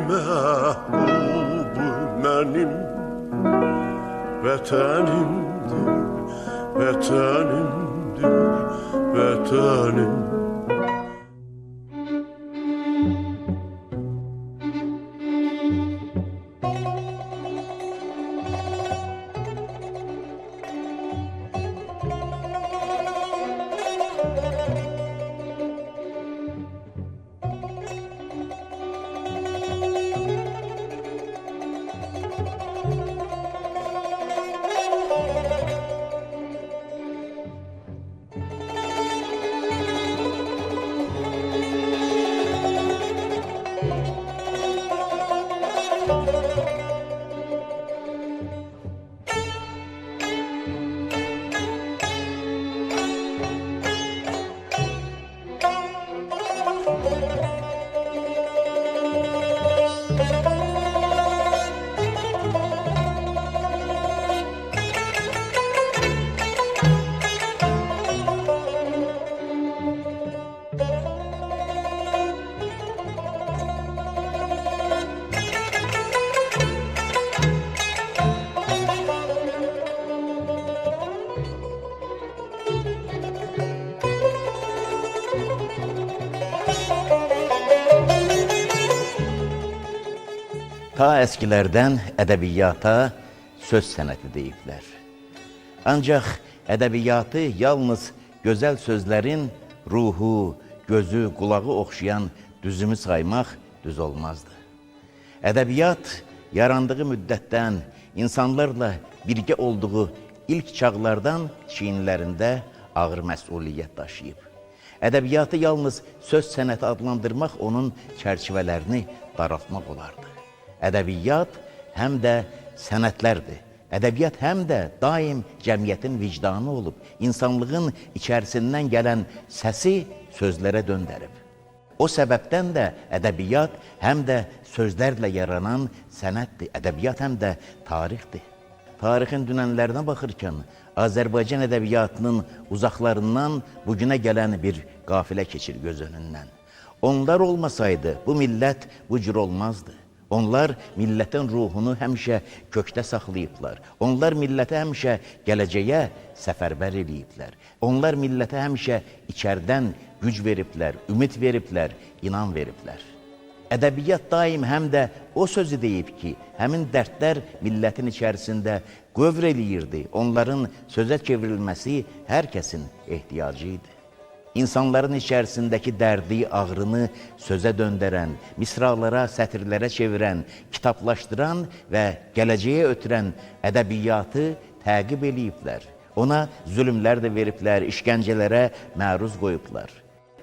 məhbub mənim vətənimdir, vətənimdir, vətənim. Ta əskilərdən ədəbiyyata söz sənəti deyiblər. Ancaq ədəbiyyatı yalnız gözəl sözlərin ruhu, gözü, qulağı oxşayan düzümü saymaq düz olmazdı. Ədəbiyyat yarandığı müddətdən, insanlarla birgə olduğu ilk çağlardan çiyinlərində ağır məsuliyyət daşıyıb. Ədəbiyyatı yalnız söz sənəti adlandırmaq onun çərçivələrini daraltmaq olardı. Ədəbiyyat həm də sənətlərdir. Ədəbiyyat həm də daim cəmiyyətin vicdanı olub, insanlığın içərisindən gələn səsi sözlərə döndərib. O səbəbdən də ədəbiyyat həm də sözlərlə yaranan sənətdir, ədəbiyyat həm də tarixdir. Tarixin dünənlərinə baxırkən, Azərbaycan ədəbiyyatının uzaqlarından bugünə gələn bir qafilə keçir göz önündən. Onlar olmasaydı, bu millət bu cür olmazdı. Onlar millətin ruhunu həmişə kökdə saxlayıblar. Onlar millətə həmişə gələcəyə səfərbər ediblər. Onlar millətə həmişə içərdən güc veriblər, ümid veriblər, inan veriblər. Ədəbiyyat daim həm də o sözü deyib ki, həmin dərdlər millətin içərisində qövr eləyirdi. Onların sözə çevrilməsi hər kəsin ehtiyacı idi. İnsanların içərisindəki dərdi, ağrını sözə döndərən, misralara, sətirlərə çevirən, kitablaşdıran və gələcəyə ötürən ədəbiyyatı təqib eləyiblər. Ona zülmlər də veriblər, işgəncələrə məruz qoyublar.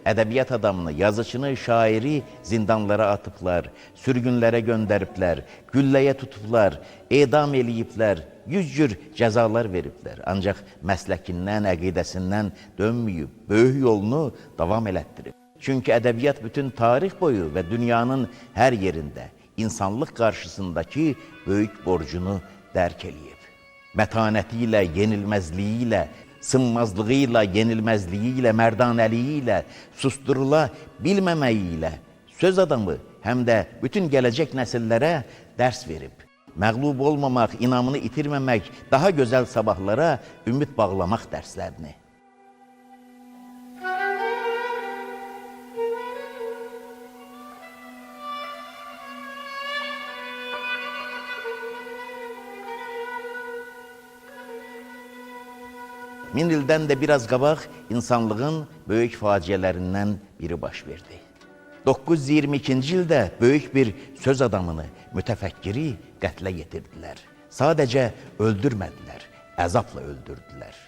Ədəbiyyat adamını, yazıçını, şairi zindanlara atıblar, sürgünlərə göndəriblər, gülləyə tutublar, edam eləyiblər, yüz cür cəzalar veriblər. Ancaq məsləkindən, əqidəsindən dönməyib, böyük yolunu davam elətdirib. Çünki ədəbiyyat bütün tarix boyu və dünyanın hər yerində insanlıq qarşısındakı böyük borcunu dərk eləyib. Mətanəti ilə, yenilməzliyi ilə, sınmazlığı ilə, yenilməzliyi ilə, mərdanəliyi ilə, susturula bilməməyi ilə söz adamı həm də bütün gələcək nəsillərə dərs verib. Məğlub olmamaq, inamını itirməmək, daha gözəl sabahlara ümid bağlamaq dərslərini. Min ildən də biraz qabaq insanlığın böyük faciələrindən biri baş verdi. 922-ci ildə böyük bir söz adamını, mütəfəkkiri qətlə yetirdilər. Sadəcə öldürmədilər, əzabla öldürdülər.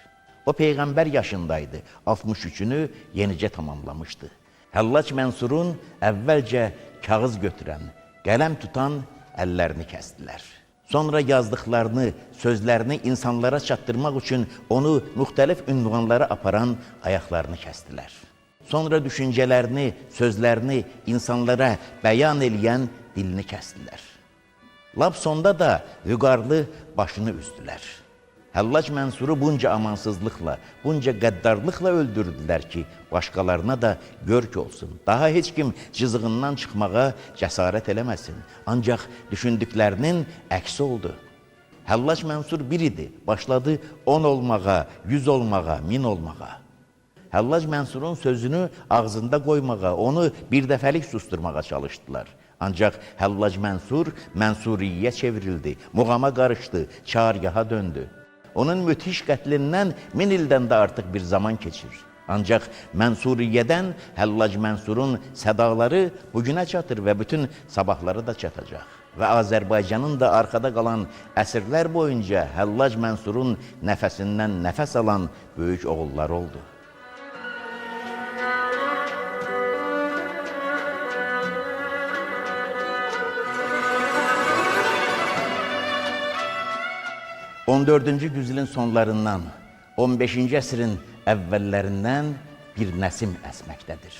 O Peyğəmbər yaşındaydı, 63-ünü yenicə tamamlamışdı. Həllac Mənsurun əvvəlcə kağız götürən, qələm tutan əllərini kəsdilər. Sonra yazdıqlarını, sözlərini insanlara çatdırmaq üçün onu müxtəlif ünvanlara aparan ayaqlarını kəsdilər. Sonra düşüncələrini, sözlərini insanlara bəyan eləyən dilini kəsdilər. Lap sonda da vüqarlı başını üzdülər. Həllac Mənsuru bunca amansızlıqla, bunca qəddarlıqla öldürdülər ki, başqalarına da görk olsun. Daha heç kim cızığından çıxmağa cəsarət eləməsin. Ancaq düşündüklərinin əksi oldu. Həllac Mənsur bir idi, başladı 10 olmağa, 100 olmağa, 1000 olmağa. Həllac Mənsurun sözünü ağzında qoymağa, onu bir dəfəlik susturmağa çalışdılar. Ancaq Həllac Mənsur Mənsuriyyə çevrildi, muğama qarışdı, çargaha döndü. Onun müthiş qətlindən 1000 ildən də artıq bir zaman keçir. Ancaq Mənsuriyyədən Həllac Mənsurun sədaları bugünə çatır və bütün sabahları da çatacaq. Və Azərbaycanın da arxada qalan əsrlər boyunca Həllac Mənsurun nəfəsindən nəfəs alan böyük oğullar oldu. ...14-cü yüzyılın sonlarından, 15-ci əsrin əvvəllərindən bir nəsim əsməkdədir.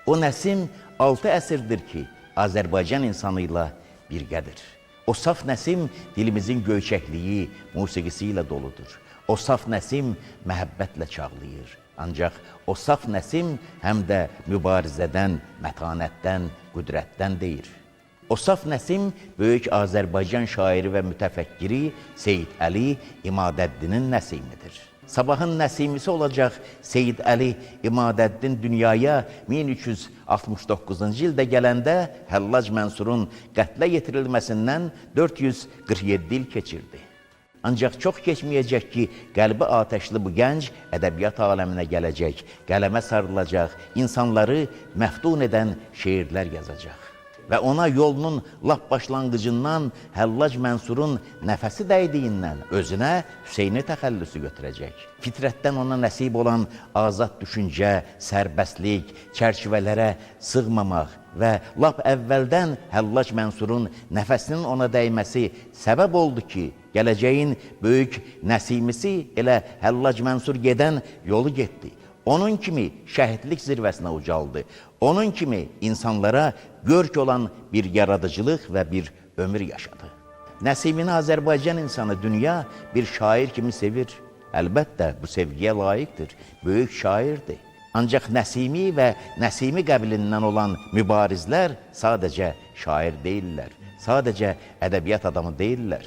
O nəsim 6 əsrdir ki, Azərbaycan insanı ilə birgədir. O saf nəsim dilimizin göyçəkliyi, musiqisi ilə doludur. O saf nəsim məhəbbətlə çağlayır. Ancaq o saf nəsim həm də mübarizədən, mətanətdən, qüdrətdən deyir. O saf nəsim böyük Azərbaycan şairi və mütəfəkkiri Seyid Əli İmadəddinin nəsimidir. Sabahın nəsimisi olacaq Seyid Əli İmadəddin dünyaya 1369-cu ildə gələndə Həllac Mənsurun qətlə yetirilməsindən 447 il keçirdi. Ancaq çox keçməyəcək ki, qəlbi atəşli bu gənc ədəbiyyat aləminə gələcək, qələmə sarılacaq, insanları məftun edən şeirlər yazacaq. Və ona yolunun lap başlanğıcından Həllac Mənsurun nəfəsi dəydiyindən özünə Hüseyni təxəllüsü götürəcək. Fitrətdən ona nəsib olan azad düşüncə, sərbəstlik, çərçivələrə sığmamaq və lap əvvəldən Həllac Mənsurun nəfəsinin ona dəyməsi səbəb oldu ki, gələcəyin böyük nəsimisi elə Həllac Mənsur gedən yolu getdi. Onun kimi şəhidlik zirvəsinə ucaldı. Onun kimi insanlara görk olan bir yaradıcılıq və bir ömür yaşadı. Nəsimini Azərbaycan insanı dünya bir şair kimi sevir. Əlbəttə, bu sevgiyə layiqdir. Böyük şairdir. Ancaq Nəsimi və Nəsimi qəbilindən olan mübarizlər sadəcə şair deyirlər. Sadəcə ədəbiyyat adamı deyirlər.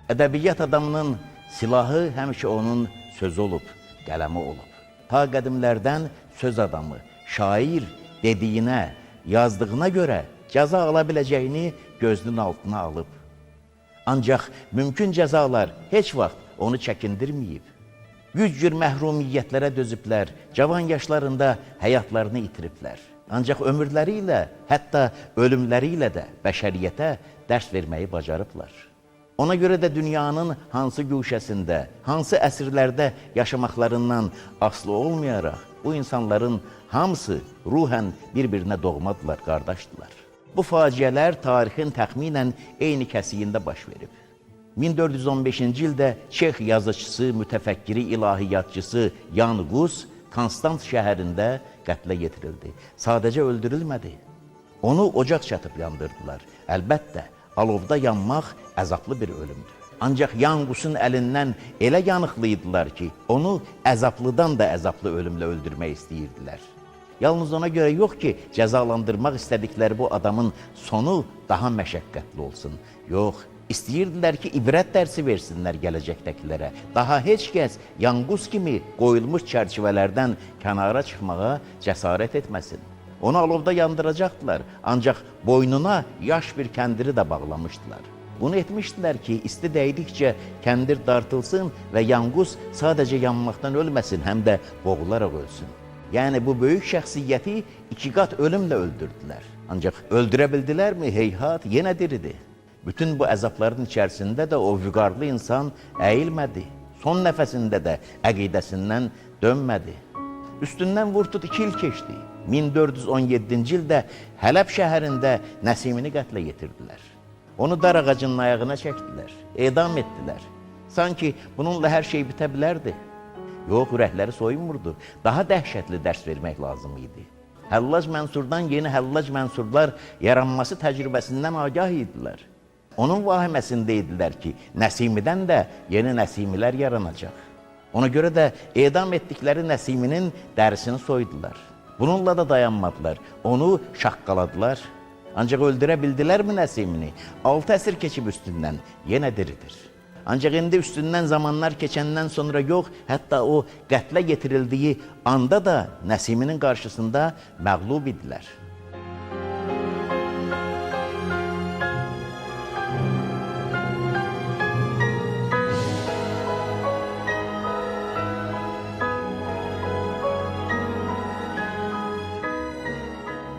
Ədəbiyyat adamının silahı həmişə onun sözü olub, qələmi olub. Ta qədimlərdən söz adamı, şair dediyinə, yazdığına görə cəza ala biləcəyini gözünün altına alıb. Ancaq mümkün cəzalar heç vaxt onu çəkindirməyib. Güc-cür məhrumiyyətlərə dözüblər, cavan yaşlarında həyatlarını itiriblər. Ancaq ömürləri ilə, hətta ölümləri ilə də bəşəriyyətə dərs verməyi bacarıblar. Ona görə də dünyanın hansı güşəsində, hansı əsrlərdə yaşamaqlarından asılı olmayaraq, bu insanların hamısı ruhən bir-birinə doğmadılar, qardaşdılar. Bu faciələr tarixin təxminən eyni kəsiyində baş verib. 1415-ci ildə Çex yazıçısı, mütəfəkkiri, ilahiyyatçısı Jan Hus Konstans şəhərində qətlə yetirildi. Sadəcə öldürülmədi. Onu ocaq çatıb yandırdılar. Əlbəttə, alovda yanmaq əzablı bir ölümdür. Ancaq Jan Hus'un əlindən elə yanıqlıydılar ki, onu əzablıdan da əzablı ölümlə öldürmək istəyirdilər. Yalnız ona görə yox ki, cəzalandırmaq istədikləri bu adamın sonu daha məşəqqətli olsun. Yox, istəyirdilər ki, ibrət dərsi versinlər gələcəkdəkilərə. Daha heç kəs Jan Hus kimi qoyulmuş çərçivələrdən kənara çıxmağa cəsarət etməsin. Onu alovda yandıracaqdılar, ancaq boynuna yaş bir kəndiri də bağlamışdılar. Bunu etmişdilər ki, isti dəydikcə kəndir dartılsın və Jan Hus sadəcə yanmaqdan ölməsin, həm də boğularaq ölsün. Yəni, bu böyük şəxsiyyəti 2 qat ölümlə öldürdülər. Ancaq öldürə bildilərmi? Heyhat, yenə diridir. Bütün bu əzabların içərisində də o vüqarlı insan əyilmədi. Son nəfəsində də əqidəsindən dönmədi. Üstündən vurtut 2 il keçdi. 1417-ci ildə Hələb şəhərində Nəsimini qətlə yetirdilər. Onu dar ağacının ayağına çəkdilər, edam etdilər. Sanki bununla hər şey bitə bilərdi. Yox, ürəkləri soyunmurdu. Daha dəhşətli dərs vermək lazım idi. Həllac Mənsurdan yeni Həllac Mənsurlar yaranması təcrübəsindən agah idilər. Onun vahiməsində idilər ki, Nəsimidən də yeni Nəsimilər yaranacaq. Ona görə də edam etdikləri Nəsiminin dərisini soydular. Bununla da dayanmadılar, onu şaqqaladılar. Ancaq öldürə bildilərmi Nəsimini? 6 əsr keçib üstündən yenə diridir. Ancaq indi üstündən zamanlar keçəndən sonra yox, hətta o qətlə getirildiyi anda da Nəsiminin qarşısında məğlub idilər.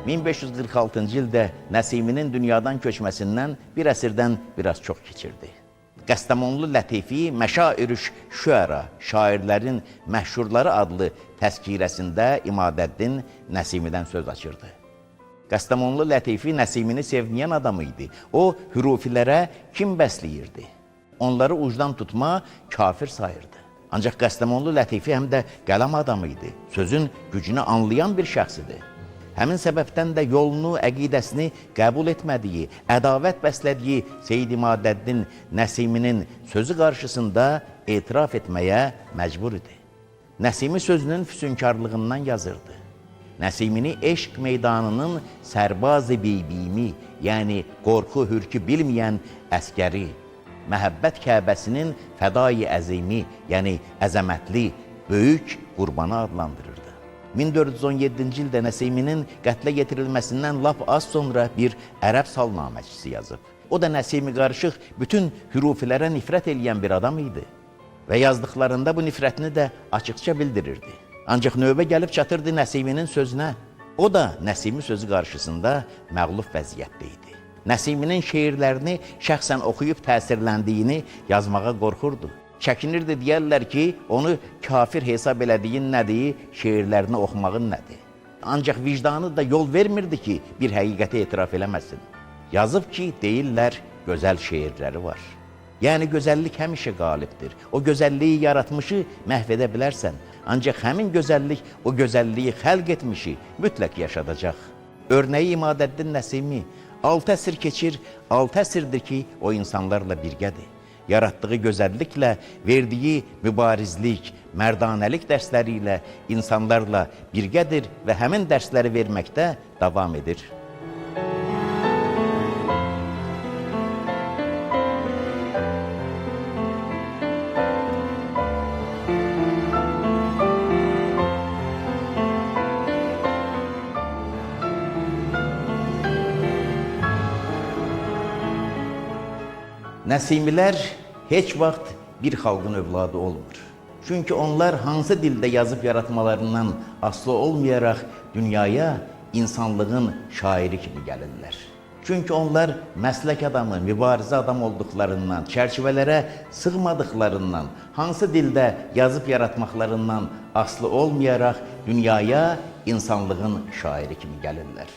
...1546-cı ildə Nəsiminin dünyadan köçməsindən bir əsrdən biraz çox keçirdi. Qəstəmonlu Lətifi Məşairüş Şüəra, şairlərin məşhurları adlı təzkirəsində İmadəddin Nəsimidən söz açırdı. Qəstəmonlu Lətifi Nəsimini sevməyən adam idi. O, hürufilərə kim bəsləyirdi? Onları ucdan tutma kafir sayırdı. Ancaq Qəstəmonlu Lətifi həm də qələm adamı idi. Sözün gücünü anlayan bir şəxs idi. Həmin səbəbdən də yolunu, əqidəsini qəbul etmədiyi, ədavət bəslədiyi Seyyid İmadəddin Nəsiminin sözü qarşısında etiraf etməyə məcbur idi. Nəsimi sözünün füsunkarlığından yazırdı. Nəsimini eşq meydanının sərbaz-ı beybimi, yəni qorxu, hürkü bilməyən əskəri, məhəbbət Kəbəsinin fədai əzimi, yəni əzəmətli, böyük qurbanı adlandırırdı. 1417-ci ildə Nəsiminin qətlə yetirilməsindən lap az sonra bir ərəb salnaməçisi yazıb. O da Nəsimi qarışıq bütün hürufilərə nifrət eləyən bir adam idi və yazdıqlarında bu nifrətini də açıqca bildirirdi. Ancaq növbə gəlib çatırdı Nəsiminin sözünə. O da Nəsimi sözü qarşısında məğlub vəziyyətdə idi. Nəsiminin şeirlərini şəxsən oxuyub təsirləndiyini yazmağa qorxurdu. Çəkinirdi, deyərlər ki, onu kafir hesab elədiyin nədir, şeirlərini oxumağın nədir. Ancaq vicdanı da yol vermirdi ki, bir həqiqəti etiraf eləməsin. Yazıb ki, deyirlər, gözəl şeirləri var. Yəni, gözəllik həmişə qalibdir. O gözəlliyi yaratmışı məhv edə bilərsən. Ancaq həmin gözəllik, o gözəlliyi xəlq etmişi mütləq yaşadacaq. Örnəyi İmadəddin Nəsimi 6 əsr keçir, 6 əsrdir ki, o insanlarla birgədir. Yaratdığı gözəlliklə, verdiyi mübarizlik, mərdanəlik dərsləri ilə insanlarla birgədir və həmin dərsləri verməkdə davam edir. Nəsimilər heç vaxt bir xalqın övladı olmur. Çünki onlar hansı dildə yazıb yaratmalarından asılı olmayaraq dünyaya insanlığın şairi kimi gəlirlər. Çünki onlar məslək adamı, mübarizə adam olduqlarından, çərçivələrə sığmadıqlarından, hansı dildə yazıb yaratmaqlarından asılı olmayaraq dünyaya insanlığın şairi kimi gəlirlər.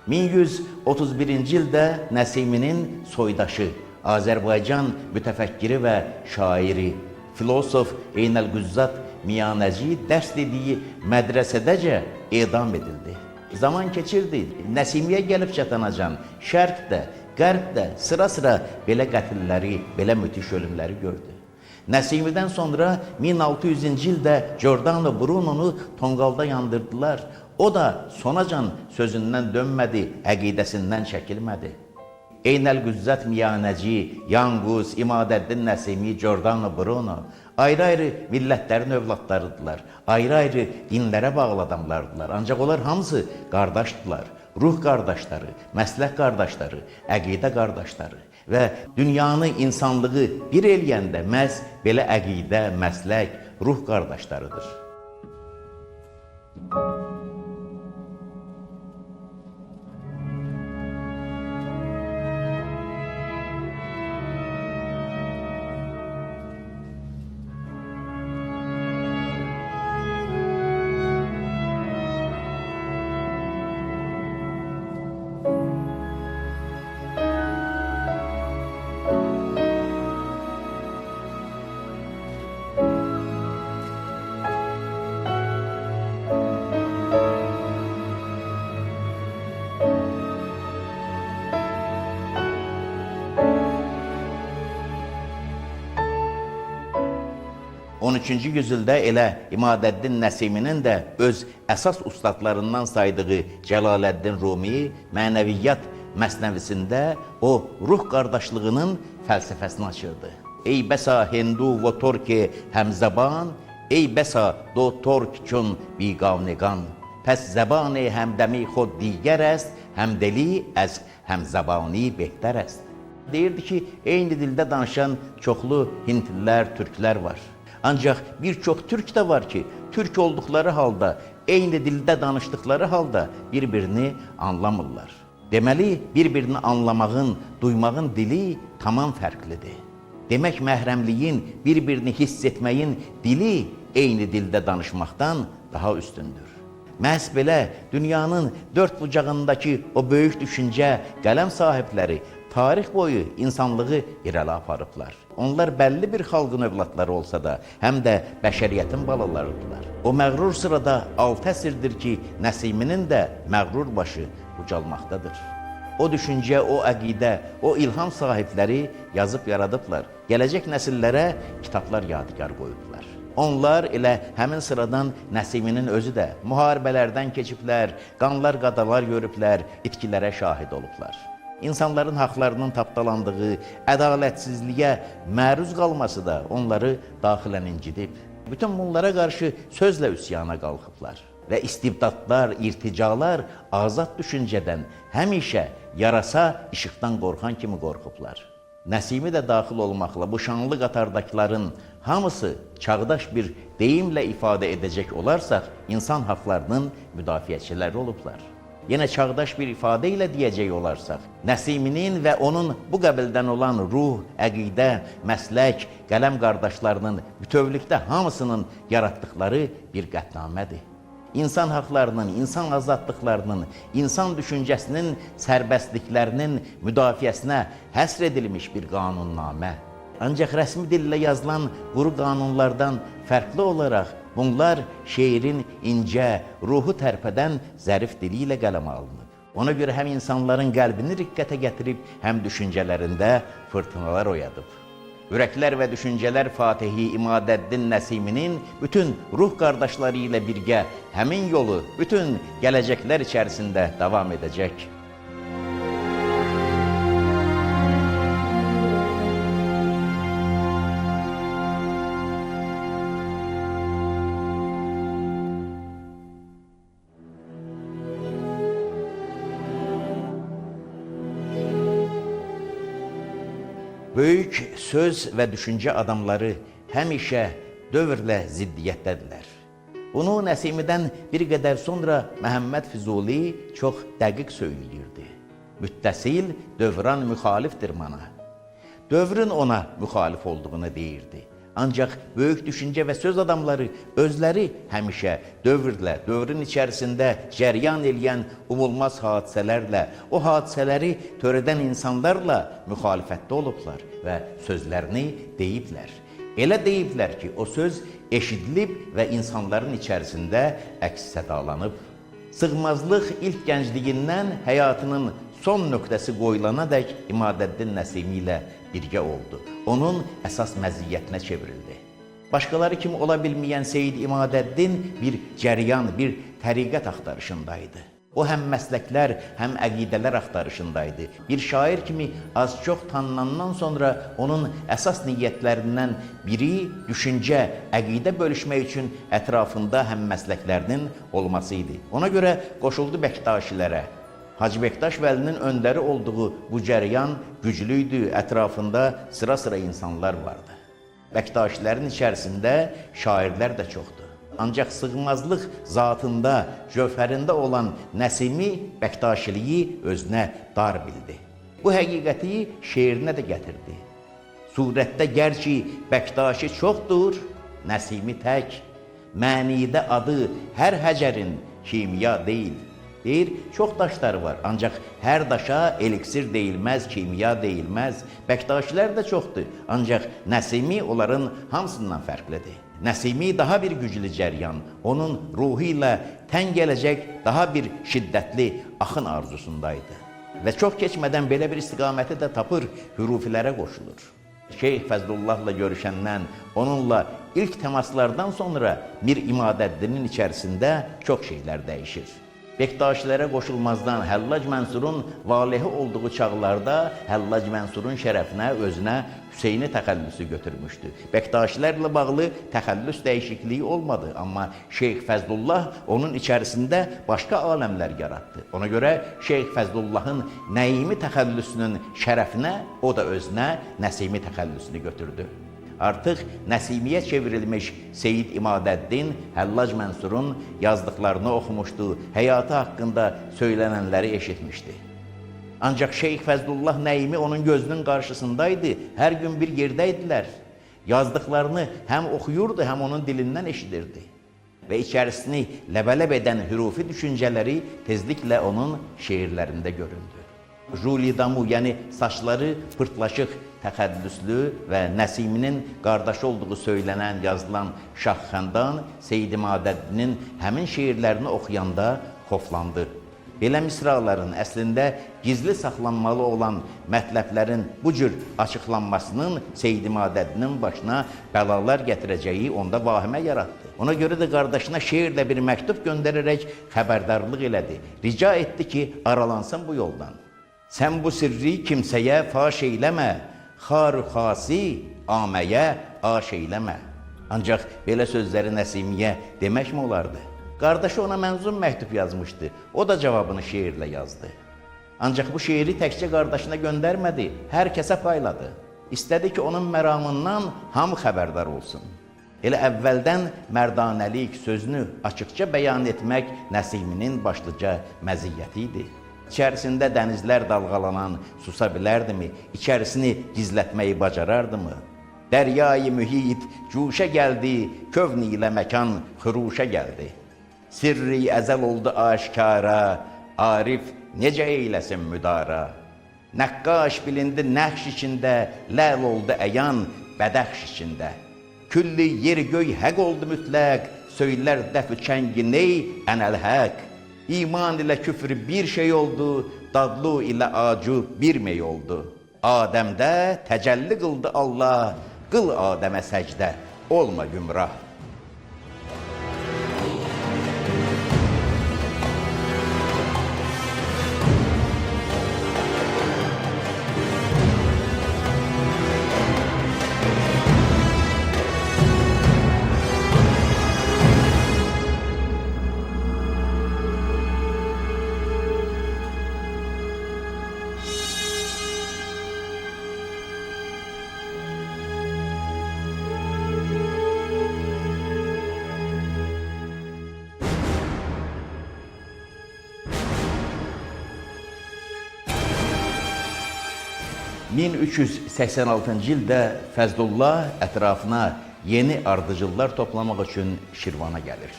1131-ci ildə Nəsiminin soydaşı, Azərbaycan mütəfəkkiri və şairi, filosof Eynəl-Qüzzat Miyanəci dərs dediyi mədrəsədəcə edam edildi. Zaman keçirdi, Nəsimiyə gəlib çatanacan şərq də, qərb də sıra-sıra belə qətilləri, belə müthiş ölümləri gördü. Nəsimidən sonra 1600-cü ildə Giordano Bruno'nu tonqalda yandırdılar. O da sonacan sözündən dönmədi, əqidəsindən çəkilmədi. Eynəl-Qüzzat Miyanəci, Yanqus, İmadəddin Nəsimi, Giordano Bruno ayrı-ayrı millətlərin övladlarıdırlar, ayrı-ayrı dinlərə bağlı adamlardılar. Ancaq onlar hamısı qardaşdılar, ruh qardaşları, məslək qardaşları, əqidə qardaşları və dünyanı, insanlığı bir eləyəndə məhz belə əqidə, məslək, ruh qardaşlarıdır. 13-cü yüzildə elə İmadəddin Nəsiminin də öz əsas ustadlarından saydığı Cəlaləddin Rumi mənəviyyat məsnəvisində o ruh qardaşlığının fəlsəfəsini açırdı. Ey bəsa Hindu və Torki həmzəban, ey bəsa do Tork çün biqavnegan, pəs zəbani həmdəmi xod digər əst, həmdeli əz həmzəbani behtər əst. Deyirdi ki, eyni dildə danışan çoxlu Hindlilər, Türklər var. Ancaq bir çox türk də var ki, türk olduqları halda, eyni dildə danışdıqları halda bir-birini anlamırlar. Deməli, bir-birini anlamağın, duymağın dili tamam fərqlidir. Demək, məhrəmliyin, bir-birini hiss etməyin dili eyni dildə danışmaqdan daha üstündür. Məhz belə dünyanın dörd bucağındakı o böyük düşüncə, qələm sahibləri tarix boyu insanlığı irəli aparıblar. Onlar bəlli bir xalqın övladları olsa da, həm də bəşəriyyətin balalarıdırlar. O məğrur sırada 6 əsrdir ki, Nəsiminin də məğrur başı ucalmaqdadır. O düşüncə, o əqidə, o ilham sahibləri yazıb yaradıblar. Gələcək nəsillərə kitablar yadigar qoyublar. Onlar elə həmin sıradan Nəsiminin özü də müharibələrdən keçiblər, qanlar, qadalar görüblər, itkilərə şahid olublar. İnsanların haqlarının tapdalandığı, ədalətsizliyə məruz qalması da onları daxilən incidib. Bütün bunlara qarşı sözlə üsyana qalxıblar. Və istibdadlar, irticalar azad düşüncədən həmişə yarasa işıqdan qorxan kimi qorxublar. Nəsimi də daxil olmaqla bu şanlı qatardakıların hamısı çağdaş bir deyimlə ifadə edəcək olarsa, insan haqlarının müdafiəçiləri olublar. Yenə çağdaş bir ifadə ilə deyəcək olarsaq, Nəsiminin və onun bu qəbildən olan ruh, əqidə, məslək, qələm qardaşlarının bütövlükdə hamısının yaratdıqları bir qətnamədir. İnsan haqlarının, insan azadlıqlarının, insan düşüncəsinin sərbəstliklərinin müdafiəsinə həsr edilmiş bir qanunnamə. Ancaq rəsmi dillə yazılan quru qanunlardan fərqli olaraq bunlar şeirin incə, ruhu tərpədən zərif dili ilə qələmə alınıb. Ona görə həm insanların qəlbini riqqətə gətirib, həm düşüncələrində fırtınalar oyadıb. Ürəklər və düşüncələr Fatihi İmadəddin Nəsiminin bütün ruh qardaşları ilə birgə həmin yolu bütün gələcəklər içərisində davam edəcək. Böyük söz və düşüncə adamları həmişə dövrlə ziddiyyətdədirlər. Bunu Nəsimidən bir qədər sonra Məhəmməd Füzuli çox dəqiq söyləyirdi. Müttəsil, dövran müxalifdir mana. Dövrün ona müxalif olduğunu deyirdi. Ancaq böyük düşüncə və söz adamları özləri həmişə dövrlə, dövrün içərisində cəryan eləyən umulmaz hadisələrlə, o hadisələri törədən insanlarla müxalifətdə olublar və sözlərini deyiblər. Elə deyiblər ki, o söz eşidilib və insanların içərisində əks-sədalanıb. Sığmazlıq ilk gəncliyindən həyatının son nöqtəsi qoyulana dək İmadəddin Nəsimi ilə birgə oldu. Onun əsas məziyyətinə çevrildi. Başqaları kimi ola bilməyən Seyid İmadəddin bir cəryan, bir təriqət axtarışındaydı. O həm məsləklər, həm əqidələr axtarışındaydı. Bir şair kimi az-çox tanınandan sonra onun əsas niyyətlərindən biri düşüncə, əqidə bölüşmək üçün ətrafında həm məsləklərinin olması idi. Ona görə qoşuldu Bəktaşilərə. Hacı Bektaş Vəlinin öndəri olduğu bu cəryan güclü idi, ətrafında sıra-sıra insanlar vardı. Bəktaşilərin içərisində şairlər də çoxdur. Ancaq sığmazlıq zatında, cövhərində olan Nəsimi Bəktaşiliyi özünə dar bildi. Bu həqiqəti şeirinə də gətirdi. Surətdə gərçi Bəktaşi çoxdur, Nəsimi tək, mənidə adı hər həcərin kimya deyil. Deyir, çox daşları var, ancaq hər daşa eliksir deyilməz, kimya deyilməz. Bəktaşilər də çoxdur, ancaq Nəsimi onların hamısından fərqlidir. Nəsimi daha bir güclü cəryan, onun ruhu ilə tən gələcək daha bir şiddətli axın arzusundaydı. Və çox keçmədən belə bir istiqaməti də tapır, hürufilərə qoşulur. Şeyh Fəzlullahla görüşəndən, onunla ilk təmaslardan sonra Mir İmadəddinin içərisində çox şeylər dəyişir. Bektaşilərə qoşulmazdan Həllac Mənsurun valihi olduğu çağlarda Həllac Mənsurun şərəfinə özünə Hüseyni təxəllüsü götürmüşdü. Bektaşilərlə bağlı təxəllüs dəyişikliyi olmadı, amma Şeyx Fəzlullah onun içərisində başqa aləmlər yaratdı. Ona görə Şeyx Fəzlullahın Nəimi təxəllüsünün şərəfinə o da özünə Nəsimi təxəllüsünü götürdü. Artıq Nəsimiyyə çevrilmiş Seyyid İmadəddin Həllac Mənsurun yazdıqlarını oxumuşdu, həyatı haqqında söylənənləri eşitmişdi. Ancaq Şeyx Fəzlullah Nəimi onun gözünün qarşısındaydı, hər gün bir yerdəydilər. Yazdıqlarını həm oxuyurdu, həm onun dilindən eşidirdi. Və içərisini ləbələb edən hürufi düşüncələri tezliklə onun şeirlərində göründü. Juli Damu, yəni saçları pırtlaşıq, təxəllüslü və Nəsiminin qardaşı olduğu söylənən, yazılan Şah Xəndan Seyyid İmadəddinin həmin şeirlərini oxuyanda xoflandı. Belə misraların əslində gizli saxlanmalı olan mətləblərin bu cür açıqlanmasının Seyyid İmadəddinin başına bəlalar gətirəcəyi onda vahimə yaratdı. Ona görə də qardaşına şeirlə bir məktub göndərərək xəbərdarlıq elədi. Rica etdi ki, aralansın bu yoldan. Sən bu sirri kimsəyə faş eyləmə, xar-ı xasi aməyə aş eyləmə. Ancaq belə sözləri Nəsimiyyə deməkmi olardı? Qardaşı ona mənzum məktub yazmışdı, o da cavabını şeirlə yazdı. Ancaq bu şeiri təkcə qardaşına göndərmədi, hər kəsə payladı. İstədi ki, onun məramından hamı xəbərdar olsun. Elə əvvəldən mərdanəlik sözünü açıqca bəyan etmək Nəsiminin başlıca məziyyəti idi. İçərisində dənizlər dalğalanan susa bilərdimi? İçərisini gizlətməyi bacarardımı? Dəryayı mühit cuşa gəldi, kövn ilə məkan xüruşa gəldi. Sirri əzəl oldu aşkara, arif necə eyləsin müdara? Nəqqaş bilindi nəqş içində, ləl oldu əyan bədəxş içində. Külli yeri göy həq oldu mütləq, söylər dəfü çəngi ney ənəl həq. İman ilə küfr bir şey oldu, dadlu ilə acu bir mey oldu. Adəmdə təcəlli qıldı Allah, qıl Adəmə səcdə, olma gümrah. 1386-cı ildə Fəzlullah ətrafına yeni ardıcıllar toplamaq üçün Şirvana gəlir.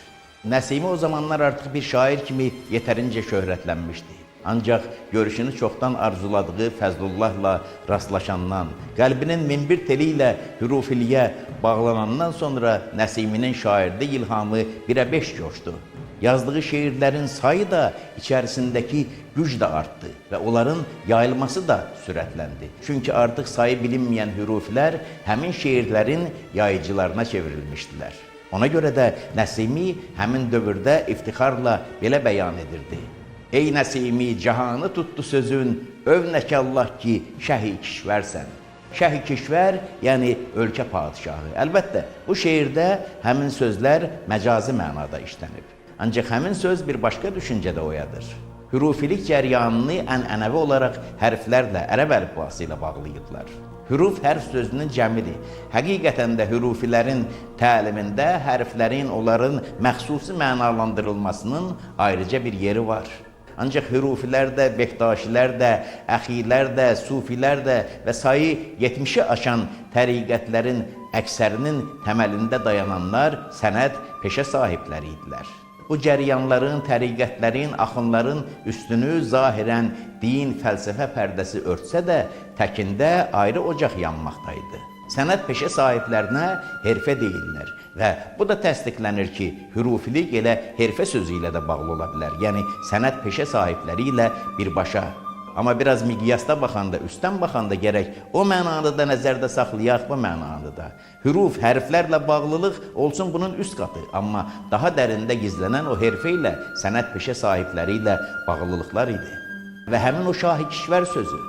Nəsimi o zamanlar artıq bir şair kimi yetərincə şöhrətlənmişdi. Ancaq görüşünü çoxdan arzuladığı Fəzlullahla rastlaşandan, qəlbinin minbir teli ilə hürufiliyə bağlanandan sonra Nəsiminin şairdə ilhamı 1-ə 5 coşdu. Yazdığı şeirlərin sayı da, içərisindəki güc də artdı və onların yayılması da sürətləndi. Çünki artıq sayı bilinməyən hüruflər həmin şeirlərin yayıcılarına çevrilmişdilər. Ona görə də Nəsimi həmin dövrdə iftixarla belə bəyan edirdi. Ey Nəsimi, cahanı tutdu sözün, övnək Allah ki, şəhi kişvərsən. Şəhi kişvər, yəni ölkə padişahı. Əlbəttə, bu şeirdə həmin sözlər məcazi mənada işlənib. Ancaq həmin söz bir başqa düşüncədə oyadır. Hürufilik cəryanını ənənəvi olaraq hərflərlə, ərəb əlifbası ilə bağlayıblar. Hüruf hərf sözünün cəmidir. Həqiqətən də hürufilərin təlimində hərflərin, onların məxsusi mənalandırılmasının ayrıca bir yeri var. Ancaq hürufilər də, bektaşilər də, əxilər də, sufilər də və sayı 70-i aşan təriqətlərin əksərinin təməlində dayananlar sənət peşə sahibləri idilər. Bu cəryanların, təriqətlərin, axınların üstünü zahirən din, fəlsəfə pərdəsi örtsə də, təkində ayrı ocaq yanmaqdaydı. Sənət peşə sahiblərinə herfə deyirlər və bu da təsdiqlənir ki, hürufilik elə herfə sözü ilə də bağlı ola bilər. Yəni, sənət peşə sahibləri ilə birbaşa. Amma biraz miqyasda baxanda, üstdən baxanda gərək o mənanı da nəzərdə saxlayaq bu mənanı da. Hüruf, hərflərlə bağlılıq olsun bunun üst qatı. Amma daha dərində gizlənən o herfə ilə, sənət peşə sahibləri ilə bağlılıqlar idi. Və həmin o Şah-ı Kişvər sözü,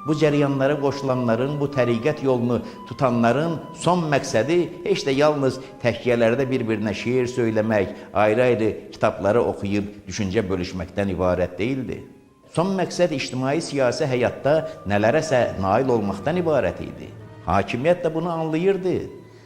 bu cəryanlara qoşulanların, bu təriqət yolunu tutanların son məqsədi heç də yalnız təkkiyələrdə bir-birinə şeir söyləmək, ayrı-ayrı kitabları oxuyub düşüncə bölüşməkdən ibarət deyildi. Son məqsəd ictimai-siyasi həyatda nələrəsə nail olmaqdan ibarət idi. Hakimiyyət də bunu anlayırdı.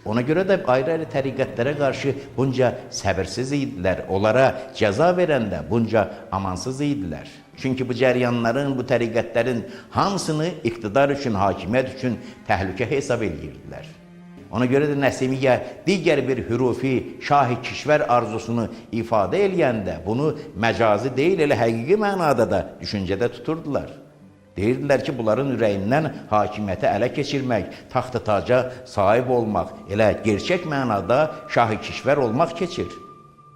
Ona görə də ayrı-ayrı təriqətlərə qarşı bunca səbirsiz idilər. Onlara cəza verəndə bunca amansız idilər. Çünki bu cəryanların, bu təriqətlərin hamısını iqtidar üçün, hakimiyyət üçün təhlükə hesab edirdilər. Ona görə də Nəsimiyyə digər bir hürufi Şah-ı Kişvər arzusunu ifadə eləyəndə bunu məcazi deyil, elə həqiqi mənada da düşüncədə tuturdular. Deyirdilər ki, bunların ürəyindən hakimiyyəti ələ keçirmək, taxt-ı taca sahib olmaq, elə gerçək mənada Şah-ı Kişvər olmaq keçir.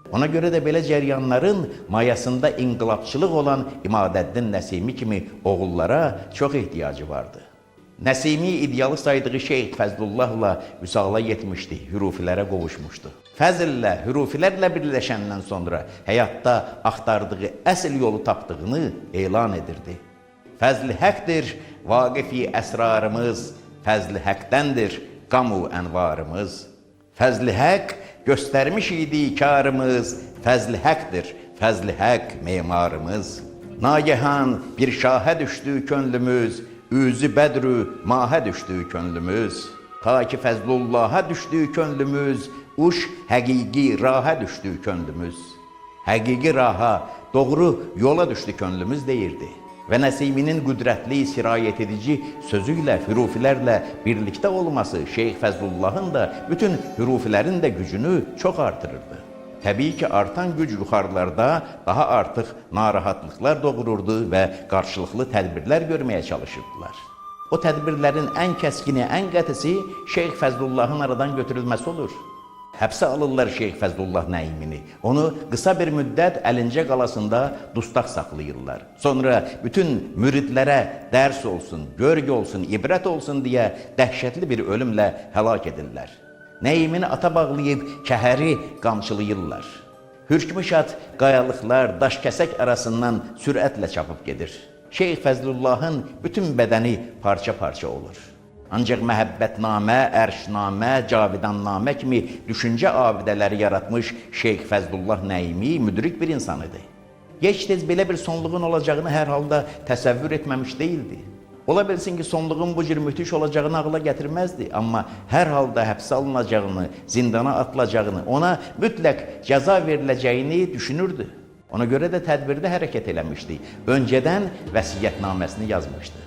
Ona görə də belə cəryanların mayasında inqilabçılıq olan İmadəddin Nəsimi kimi oğullara çox ehtiyacı vardı. Nəsimi idealı saydığı Şeyx Fəzlullahla vüsala yetmişdi, hürufilərə qovuşmuşdu. Fəzillə, hürufilərlə birləşəndən sonra həyatda axtardığı əsl yolu tapdığını elan edirdi. Fəzl-i həqdir, vaqifi əsrarımız, fəzl-i həqdəndir, qamu ənvarımız. Fəzl-i həq göstərmiş idi karımız, fəzl-i həqdir, fəzl-i həq memarımız. Nagəhan bir şahə düşdü könlümüz, üzü bədrü mahə düşdü könlümüz. Ta ki Fəzlullaha düşdü könlümüz, uş həqiqi raha düşdü könlümüz. Həqiqi raha, doğru yola düşdü könlümüz deyirdi. Və Nəsiminin qüdrətli, sirayət edici sözü ilə, hürufilərlə birlikdə olması Şeyx Fəzlullahın da, bütün hürufilərin də gücünü çox artırırdı. Təbii ki, artan güc yuxarılarda daha artıq narahatlıqlar doğururdu və qarşılıqlı tədbirlər görməyə çalışırdılar. O tədbirlərin ən kəskini, ən qətisi Şeyx Fəzlullahın aradan götürülməsi olur. Həbsə alırlar Şeyx Fəzlullah Nəimini. Onu qısa bir müddət Əlincə qalasında dustaq saxlayırlar. Sonra bütün müridlərə dərs olsun, görgü olsun, ibrət olsun deyə dəhşətli bir ölümlə həlak edirlər. Nəimini ata bağlayıb kəhəri qamçılayırlar. Hürkmüş at qayalıqlar, daşkəsək arasından sürətlə çapıb gedir. Şeyx Fəzlullahın bütün bədəni parça-parça olur. Ancaq məhəbbətnamə, ərşnamə, cavidannamə kimi düşüncə abidələri yaratmış Şeyx Fəzlullah Nəimi müdrik bir insan idi. Heç tez belə bir sonluğun olacağını hər halda təsəvvür etməmiş deyildi. Ola bilsin ki, sonluğun bu cür müthiş olacağını ağla gətirməzdi, amma hər halda həbsə alınacağını, zindana atılacağını, ona mütləq cəza veriləcəyini düşünürdü. Ona görə də tədbirdə hərəkət eləmişdi. Öncədən vəsiyyətnaməsini yazmışdı.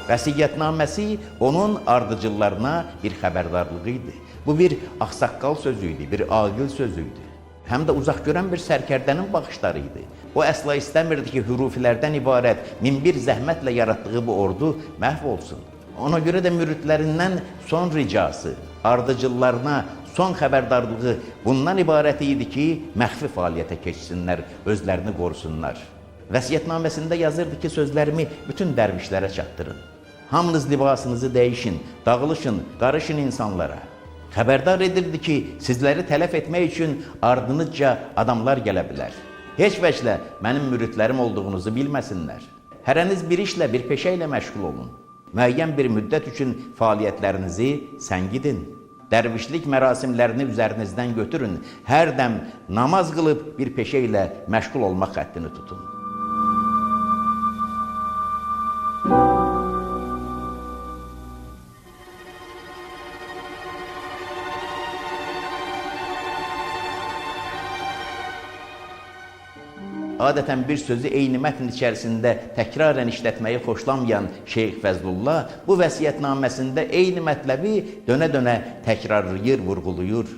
Vəsiyyətnaməsi onun ardıcıllarına bir xəbərdarlığı idi. Bu bir ağsaqqal sözü idi, bir aqil sözü idi. Həm də uzaq görən bir sərkərdənin baxışları idi. O əsla istəmirdi ki, hürufilərdən ibarət min bir zəhmətlə yaratdığı bu ordu məhv olsun. Ona görə də müridlərindən son ricası, ardıcıllarına son xəbərdarlığı bundan ibarət idi ki, məxfi fəaliyyətə keçsinlər, özlərini qorusunlar. Vəsiyyətnaməsində yazırdı ki, sözlərimi bütün dərvişlərə çatdırın. Hamınız libasınızı dəyişin, dağılışın, qarışın insanlara. Xəbərdar edirdi ki, sizləri tələf etmək üçün ardınızca adamlar gələ bilər. Heç vəclə mənim müridlərim olduğunuzu bilməsinlər. Hərəniz bir işlə, bir peşə ilə məşğul olun. Müəyyən bir müddət üçün fəaliyyətlərinizi səngidin. Dərvişlik mərasimlərini üzərinizdən götürün. Hər dəm namaz qılıb bir peşə ilə məşğul olmaq xəttini tutun. Adətən bir sözü eyni mətn içərisində təkrarən işlətməyi xoşlamayan Şeyx Fəzlullah bu vəsiyyətnaməsində eyni mətləbi dönə-dönə təkrarlayır, vurğuluyur.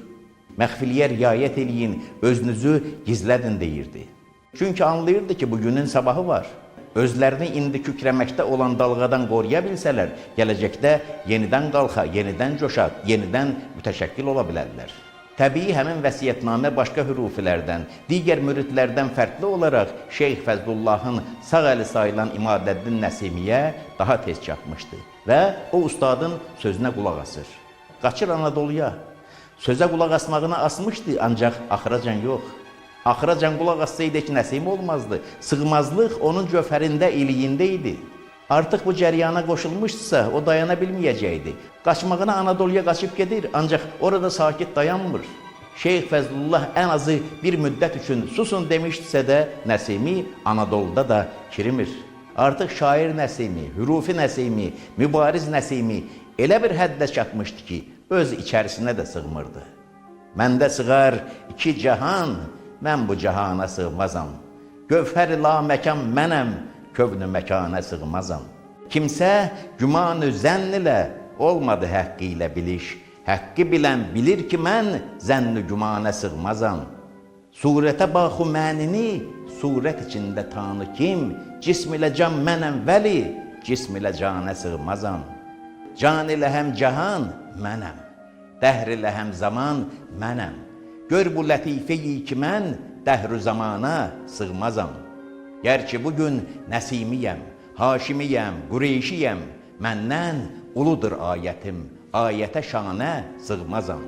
Məxfiliyə riayət eləyin, özünüzü gizlədin deyirdi. Çünki anlayırdı ki, bugünün sabahı var. özlərini indi kükrəməkdə olan dalğadan qoruya bilsələr, gələcəkdə yenidən qalxa, yenidən coşaq, yenidən mütəşəkkil ola bilərlər. Təbii həmin vəsiyyətnamə başqa hürufilərdən, digər müridlərdən fərqli olaraq Şeyx Fəzlullahın sağ əli sayılan İmadəddin Nəsimiyə daha tez çatmışdı və o ustadın sözünə qulaq asır. Qaçır Anadoluya. Sözə qulaq asmağını asmışdı, ancaq axıracan yox. Axıracan qulaq assaydı ki, Nəsim olmazdı. Sığmazlıq onun cöfərində, iliyində idi. Artıq bu cəriyana qoşulmuşsa, o dayana bilməyəcəkdi. Qaçmağına Anadoluya qaçıb gedir, ancaq orada sakit dayanmır. Şeyx Fəzlullah ən azı bir müddət üçün susun demişdisə də, Nəsimi Anadoluda da kirimir. Artıq şair Nəsimi, hürufi Nəsimi, mübariz Nəsimi elə bir həddə çatmışdı ki, öz içərisinə də sığmırdı. Məndə sığar iki cahan, mən bu cahana sığmazam. Gövhər-i la məkan mənəm, kövnü məkana sığmazam. Kimsə gümanı zənn ilə olmadı həqqi ilə biliş. Həqqi bilən bilir ki, mən zənn-ü gümana sığmazam. Surətə baxu mənini, surət içində tanı kim? Cism ilə can mənəm vəli, cism ilə cana sığmazam. Can ilə həm cahan mənəm, dəhr ilə həm zaman mənəm. Gör bu lətifeyi ki, mən dəhr-ü zamana sığmazam. Gər ki, bugün Nəsimiyəm, Haşimiyəm, Qureyşiyəm, məndən uludur ayətim, ayətə şanə sığmazam.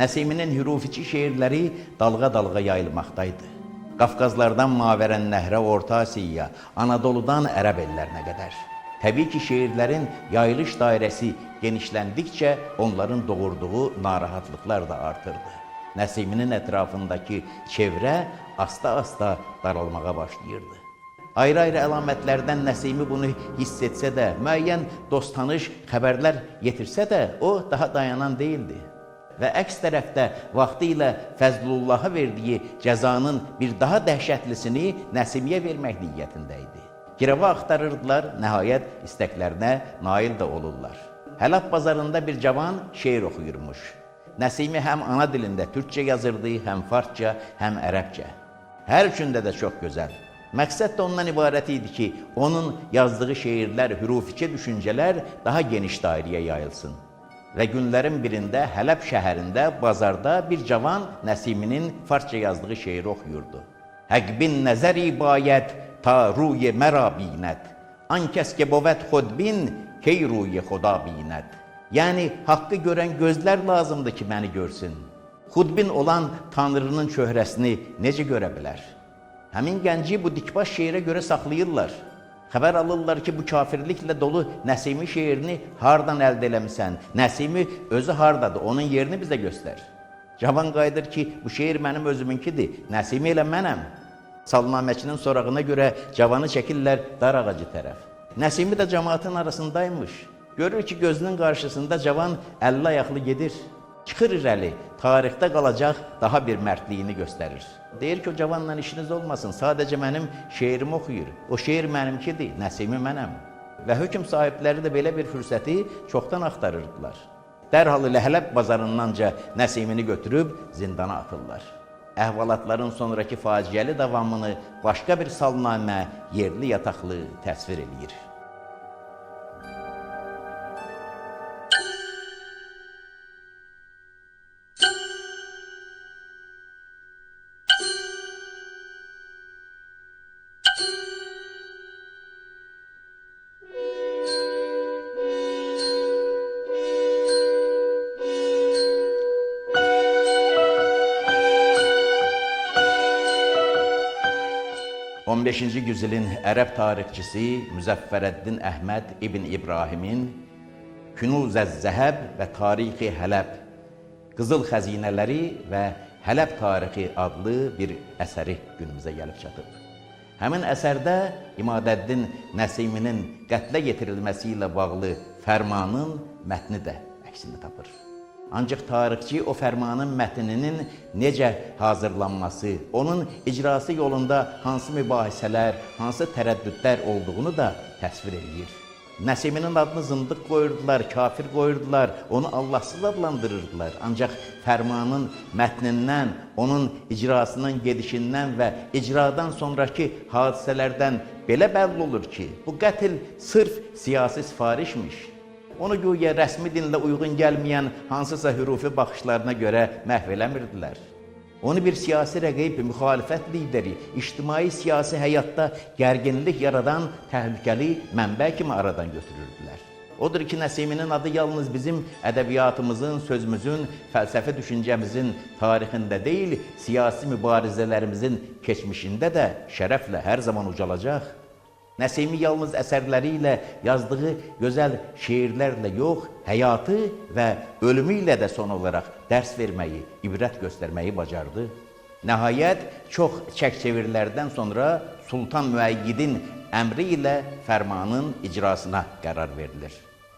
Nəsiminin hürufiçi şeirləri dalğa-dalğa yayılmaqdaydı. Qafqazlardan Mavərən Nəhrə, Orta Asiyaya, Anadoludan Ərəb ellərinə qədər. Təbii ki, şeirlərin yayılış dairəsi genişləndikcə onların doğurduğu narahatlıqlar da artırdı. Nəsiminin ətrafındakı çevrə asta-asta daralmağa başlayırdı. Ayrı-ayrı əlamətlərdən Nəsimi bunu hiss etsə də, müəyyən dost-tanış xəbərlər yetirsə də, o daha dayanan deyildi. Və əks tərəfdə vaxtı ilə Fəzlullah'a verdiyi cəzanın bir daha dəhşətlisini Nəsimiyə vermək niyyətində idi. Girəva axtarırdılar, nəhayət istəklərinə nail də olurlar. Həlab bazarında bir cavan şeir oxuyurmuş. Nəsimi həm ana dilində türkçə yazırdı, həm farsça, həm ərəbcə. Hər üçündə də çox gözəl. Məqsəd də ondan ibarət idi ki, onun yazdığı şeirlər, hürufiçi düşüncələr daha geniş dairəyə yayılsın. Və günlərin birində Hələb şəhərində, bazarda bir cavan Nəsiminin farsça yazdığı şeiri oxuyurdu. Həqbin nəzəri bayət, ta ruye mərə binət. An kəs ki bovət xodbin, key ruye xoda binət. Yəni, haqqı görən gözlər lazımdır ki, məni görsün. Xudbin olan Tanrının çöhrəsini necə görə bilər? Həmin gənci bu dikbaş şeirə görə saxlayırlar. Xəbər alırlar ki, bu kafirliklə dolu Nəsimi şeirini hardan əldə eləmisən? Nəsimi özü hardadır? Onun yerini bizə göstər. Cavan qayıdır ki, bu şeir mənim özümünkidir. Nəsimi elə mənəm. Salnaməkinin sorağına görə cavanı çəkirlər dar ağacı tərəf. Nəsimi də cəmaatın arasındaymış. Görür ki, gözünün qarşısında cavan 50 ayaqlı gedir. Çıxır irəli, tarixdə qalacaq daha bir mərdliyini göstərir. Deyir ki, o cavanla işiniz olmasın, sadəcə mənim şeirimi oxuyur. O şeir mənimkidir, Nəsimi mənəm. Və hökm sahibləri də belə bir fürsəti çoxdan axtarırdılar. Dərhal ilə Hələb bazarındanca Nəsimini götürüb zindana atırlar. Əhvalatların sonraki faciəli davamını başqa bir salnamə yerli yataqlı təsvir edir. 15-ci yüzilin ərəb tarixçisi Müzəffərəddin Əhməd ibn İbrahimin Künuz-əz-Zəhəb və Tarixi Hələb Qızıl Xəzinələri və Hələb tarixi adlı bir əsəri günümüzə gəlib çatıb. Həmin əsərdə İmadəddin Nəsiminin qətlə yetirilməsi ilə bağlı fərmanın mətni də əksini tapır. Ancaq tarixçi o fərmanın mətninin necə hazırlanması, onun icrası yolunda hansı mübahisələr, hansı tərəddüdlər olduğunu da təsvir edir. Nəsiminin adını zındıq qoyurdular, kafir qoyurdular, onu Allahsız adlandırırdılar. Ancaq fərmanın mətnindən, onun icrasının gedişindən və icradan sonraki hadisələrdən belə bəlli olur ki, bu qətl sırf siyasi sifarişmiş. Onu güya rəsmi dinlə uyğun gəlməyən hansısa hürufi baxışlarına görə məhv eləmirdilər. Onu bir siyasi rəqib, müxalifət lideri, ictimai siyasi həyatda gərginlik yaradan təhlükəli mənbə kimi aradan götürürdülər. Odur ki, Nəsiminin adı yalnız bizim ədəbiyyatımızın, sözümüzün, fəlsəfi düşüncəmizin tarixində deyil, siyasi mübarizələrimizin keçmişində də şərəflə hər zaman ucalacaq. Nəsimi yalnız əsərləri ilə, yazdığı gözəl şeirlərlə yox, həyatı və ölümü ilə də son olaraq dərs verməyi, ibrət göstərməyi bacardı. Nəhayət, çox çək-çevirlərdən sonra Sultan Müəyyidin əmri ilə fərmanın icrasına qərar verilir.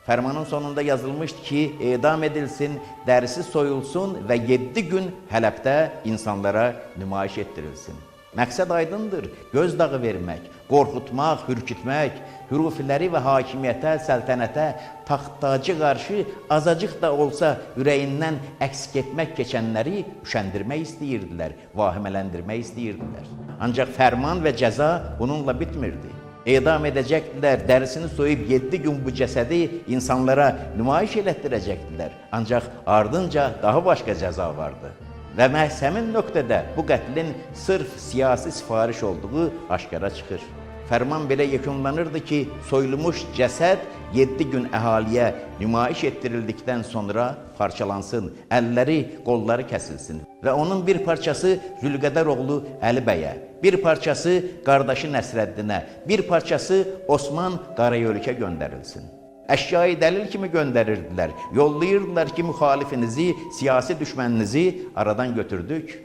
Fərmanın sonunda yazılmışdı ki, edam edilsin, dərisi soyulsun və 7 gün Hələbdə insanlara nümayiş etdirilsin. Məqsəd aydındır, gözdağı vermək, qorxutmaq, hürkütmək, hürufiləri və hakimiyyətə, səltənətə, taxt-tacı qarşı azacıq da olsa ürəyindən əksik etmək keçənləri üşəndirmək istəyirdilər, vahimələndirmək istəyirdilər. Ancaq fərman və cəza bununla bitmirdi. Edam edəcəkdilər, dərisini soyub 7 gün bu cəsədi insanlara nümayiş elətdirəcəkdilər. Ancaq ardınca daha başqa cəza vardı. Və məhz həmin nöqtədə bu qətlin sırf siyasi sifariş olduğu aşkara çıxır. Fərman belə yekunlanırdı ki, soyulmuş cəsəd 7 gün əhaliyə nümayiş etdirildikdən sonra parçalansın, əlləri, qolları kəsilsin və onun bir parçası Zülqədər oğlu Əli bəyə, bir parçası qardaşı Nəsrəddinə, bir parçası Osman Qarayölükə göndərilsin. Əşyayı dəlil kimi göndərirdilər, yollayırdılar ki, müxalifinizi, siyasi düşməninizi aradan götürdük.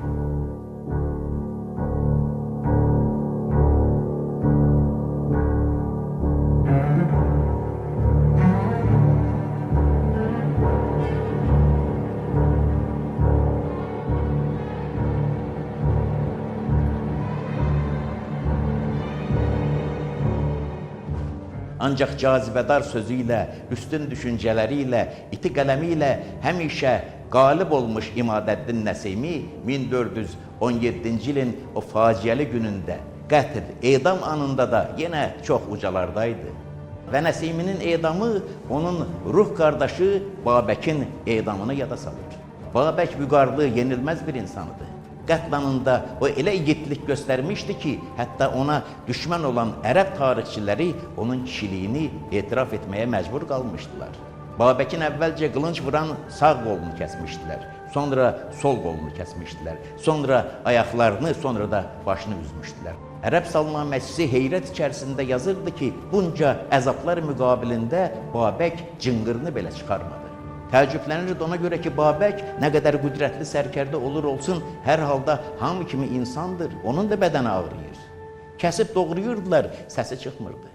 Ancaq cazibədar sözü ilə, üstün düşüncələri ilə, iti qələmi ilə həmişə qalib olmuş İmadəddin Nəsimi 1417-ci ilin o faciəli günündə, qətl, edam anında da yenə çox ucalardaydı. Və Nəsiminin edamı onun ruh qardaşı Babəkin edamını yada salır. Babək vüqarlı, yenilməz bir insanıdır. Qətl anında o elə igidlik göstərmişdi ki, hətta ona düşmən olan ərəb tarixçiləri onun kişiliyini etiraf etməyə məcbur qalmışdılar. Babəkin əvvəlcə qılınc vuran sağ qolunu kəsmişdilər, sonra sol qolunu kəsmişdilər, sonra ayaqlarını, sonra da başını üzmüşdülər. Ərəb salnaməçisi heyrət içərisində yazırdı ki, bunca əzablar müqabilində Babək cınqırını belə çıxarmadı. Təəccüblənirdi ona görə ki, Babək nə qədər qüdrətli sərkərdə olur olsun, hər halda hamı kimi insandır, onun da bədəni ağrıyır. Kəsib doğrayırdılar, səsi çıxmırdı.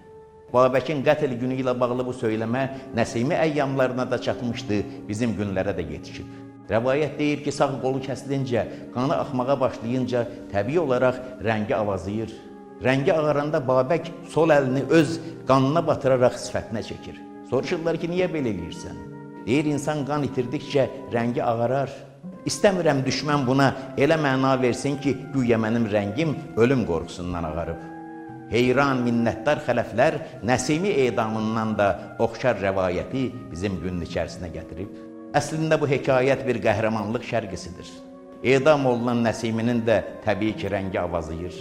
Babəkin qətl günü ilə bağlı bu söyləmə Nəsimi əyyamlarına da çatmışdı, bizim günlərə də yetişib. Rəvayət deyir ki, sağ qolu kəsilincə, qanı axmağa başlayınca təbii olaraq rəngi avazıyır. Rəngi ağaranda Babək sol əlini öz qanına batıraraq sifətinə çəkir. Soruşurlar ki, niyə belə eləyirsən? Deyir, insan qan itirdikcə rəngi ağarar. İstəmirəm düşmən buna elə məna versin ki, güya mənim rəngim ölüm qorxusundan ağarıb. Heyran, minnətdar xələflər Nəsimi edamından da oxşar rəvayəti bizim günün içərisinə gətirib. Əslində bu hekayət bir qəhrəmanlıq şərqisidir. Edam olunan Nəsiminin də təbii ki, rəngi avazıyır.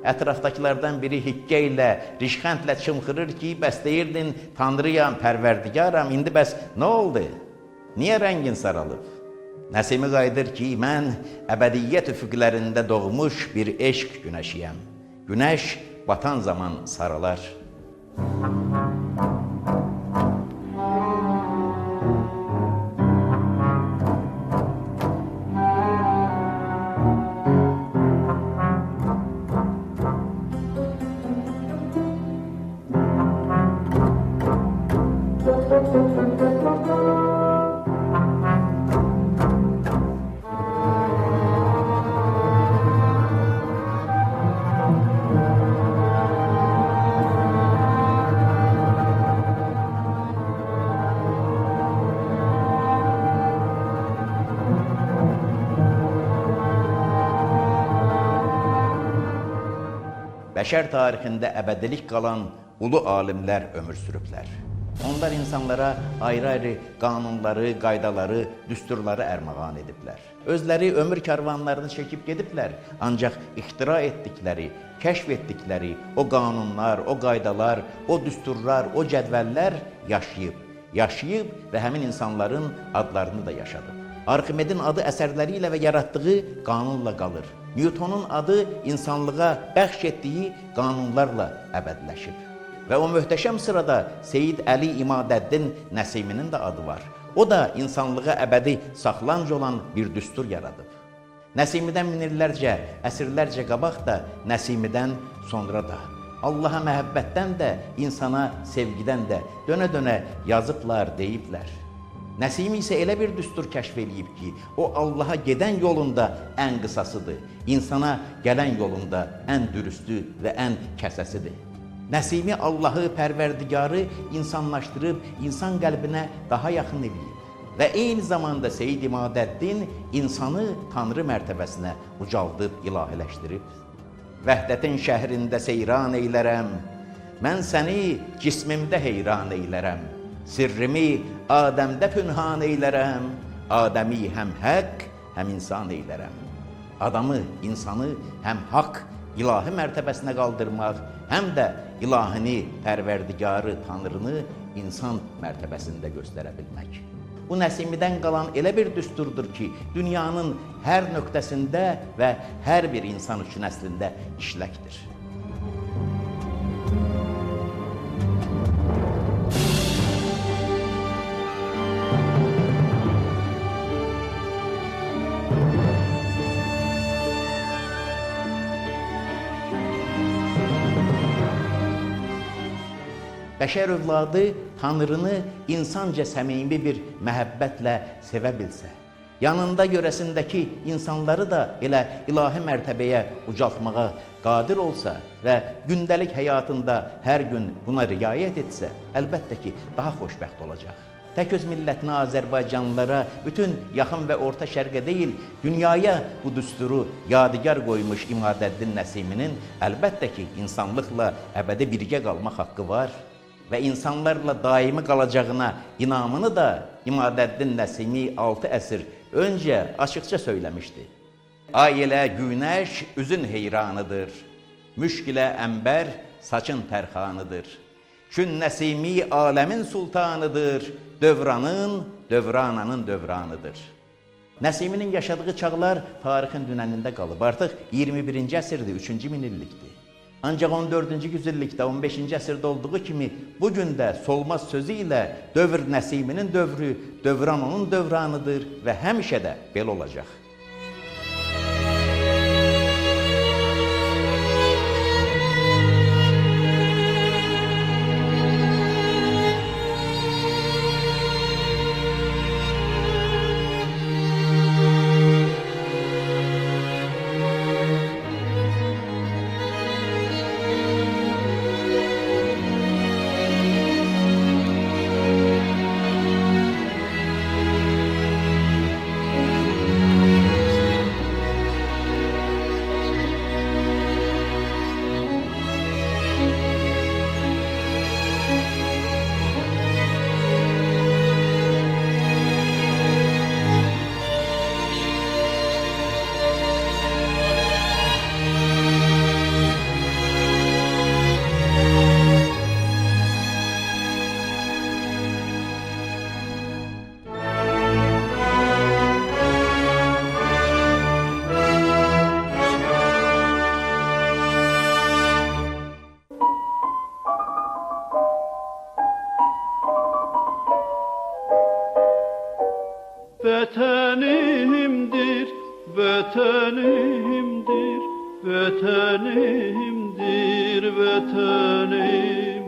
Ətrafdakılardan biri hikkə ilə, rişxəndlə çımxırır ki, bəs deyirdin, Tanrıyam, pərverdigaram, indi bəs nə oldu? Niyə rəngin saralıb? Nəsimi qayıdır ki, mən əbədiyyət üfüqlərində doğmuş bir eşq günəşiyəm. Günəş batan zaman saralar. Bəşər tarixində əbədilik qalan ulu alimlər ömür sürüblər. Onlar insanlara ayrı-ayrı qanunları, qaydaları, düsturları ərmağan ediblər. Özləri ömür karvanlarını çəkib gediblər, ancaq ixtira etdikləri, kəşf etdikləri o qanunlar, o qaydalar, o düsturlar, o cədvəllər yaşayıb və həmin insanların adlarını da yaşadıb. Arximedin adı əsərləri ilə və yaratdığı qanunla qalır. Newtonun adı insanlığa bəxş etdiyi qanunlarla əbədləşib. Və o möhtəşəm sırada Seyid Əli İmadəddin Nəsiminin də adı var. O da insanlığa əbədi saxlanc olan bir düstur yaradıb. Nəsimidən minillərcə, əsrlərcə qabaq da, Nəsimidən sonra da, Allaha məhəbbətdən də, insana sevgidən də dönə-dönə yazıblar, deyiblər. Nəsimi isə elə bir düstur kəşf eləyib ki, o Allaha gedən yolunda ən qısasıdır, insana gələn yolunda ən dürüstü və ən kəsəsidir. Nəsimi Allahı, pərverdigarı insanlaşdırıb, insan qəlbinə daha yaxın eləyib və eyni zamanda Seyid İmadəddin insanı Tanrı mərtəbəsinə ucaldıb, ilahiləşdirib. Vəhdətin şəhrində seyran eylərəm, mən səni cismimdə heyran eylərəm. Sirrimi Adəmdə pünhan eylərəm, Adəmi həm haqq, həm insan eylərəm. Adamı, insanı həm haqq, ilahi mərtəbəsinə qaldırmaq, həm də ilahini, pərverdigarı, tanrını insan mərtəbəsində göstərə bilmək. Bu Nəsimidən qalan elə bir düsturdur ki, dünyanın hər nöqtəsində və hər bir insan üçün əslində işləkdir. Bəşər övladı Tanrını insanca səmimi bir məhəbbətlə sevə bilsə, yanında yörəsindəki insanları da elə ilahi mərtəbəyə ucaltmağa qadir olsa və gündəlik həyatında hər gün buna riayət etsə, əlbəttə ki, daha xoşbəxt olacaq. Tək öz millətinə, Azərbaycanlılara, bütün yaxın və orta şərqə deyil, dünyaya bu düsturu yadigar qoymuş İmadəddin Nəsiminin əlbəttə ki, insanlıqla əbədi birgə qalmaq haqqı var və insanlarla daimi qalacağına inamını da İmadəddin Nəsimi 6 əsr öncə açıqca söyləmişdi. Ay ilə günəş üzün heyranıdır, müşk ilə əmbər saçın tərxanıdır. Kün Nəsimi aləmin sultanıdır, dövrananın dövranıdır. Nəsiminin yaşadığı çağlar tarixin dünənində qalıb. Artıq 21-ci əsrdir, 3-cü minillikdir. Ancaq 14-cü yüzillikdə, 15-ci əsrdə olduğu kimi bugün də solmaz sözü ilə dövr Nəsiminin dövrü, dövran onun dövranıdır və həmişə də belə olacaq. Vətənimdir, vətənimdir, vətənimdir, vətənim.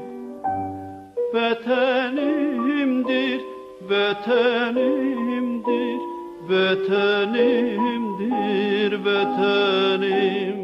Vətənim Vetenimdir, vetenimdir, vetenim.